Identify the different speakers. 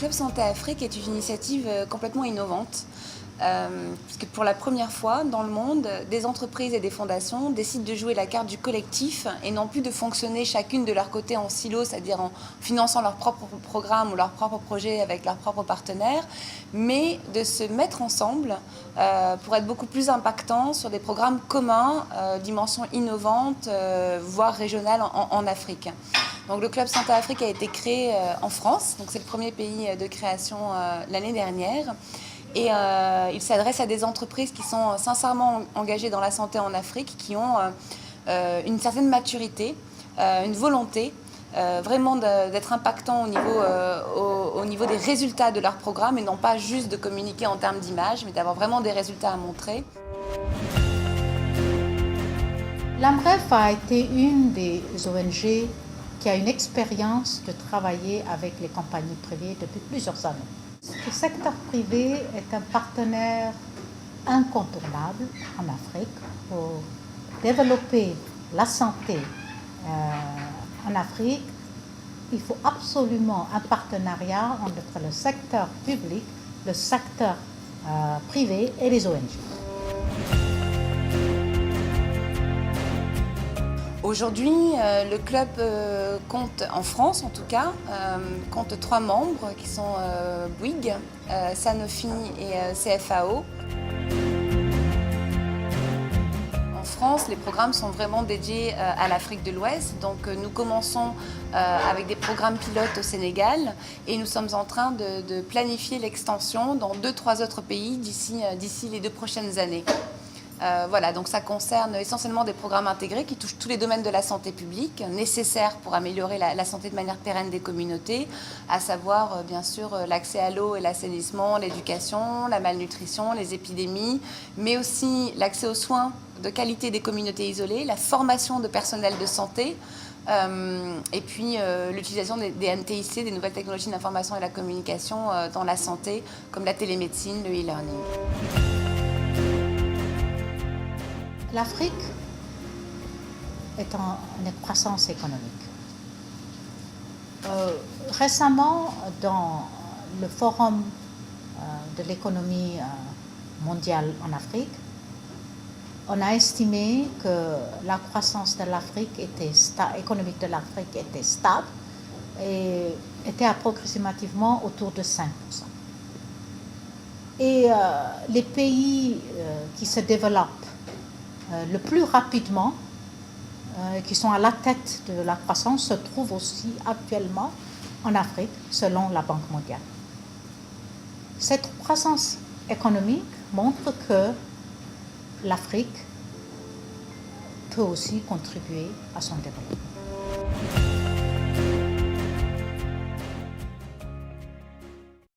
Speaker 1: Club Santé Afrique est une initiative complètement innovante, puisque pour la première fois dans le monde, des entreprises et des fondations décident de jouer la carte du collectif et non plus de fonctionner chacune de leur côté en silo, c'est-à-dire en finançant leur propre programme ou leur propre projet avec leurs propres partenaires, mais de se mettre ensemble pour être beaucoup plus impactants sur des programmes communs, dimension innovante, voire régionale en Afrique. Donc, le Club Santé Afrique a été créé en France, donc c'est le premier pays de création l'année dernière. Et il s'adresse à des entreprises qui sont sincèrement engagées dans la santé en Afrique, qui ont une certaine maturité, une volonté vraiment d'être impactants au niveau des résultats de leur programme et non pas juste de communiquer en termes d'image, mais d'avoir vraiment des résultats à montrer.
Speaker 2: L'AMREF a été une des ONG qui a une expérience de travailler avec les compagnies privées depuis plusieurs années. Le secteur privé est un partenaire incontournable en Afrique pour développer la santé en Afrique. Il faut absolument un partenariat entre le secteur public, le secteur privé et les ONG.
Speaker 1: Aujourd'hui, le club compte, en France en tout cas, compte 3 membres qui sont Bouygues, Sanofi et CFAO. En France, les programmes sont vraiment dédiés à l'Afrique de l'Ouest. Donc nous commençons avec des programmes pilotes au Sénégal et nous sommes en train de planifier l'extension dans 2-3 autres pays d'ici les 2 prochaines années. Voilà, donc ça concerne essentiellement des programmes intégrés qui touchent tous les domaines de la santé publique, nécessaires pour améliorer la santé de manière pérenne des communautés, à savoir bien sûr l'accès à l'eau et l'assainissement, l'éducation, la malnutrition, les épidémies, mais aussi l'accès aux soins de qualité des communautés isolées, la formation de personnel de santé, et puis l'utilisation des NTIC, des nouvelles technologies d'information et de la communication dans la santé, comme la télémédecine, le e-learning.
Speaker 2: L'Afrique est en croissance économique. Récemment, dans le forum de l'économie mondiale en Afrique, on a estimé que la croissance de l'Afrique économique de l'Afrique était stable et était approximativement autour de 5%. Et les pays qui se développent le plus rapidement, qui sont à la tête de la croissance, se trouvent aussi actuellement en Afrique, selon la Banque mondiale. Cette croissance économique montre que l'Afrique peut aussi contribuer à son développement.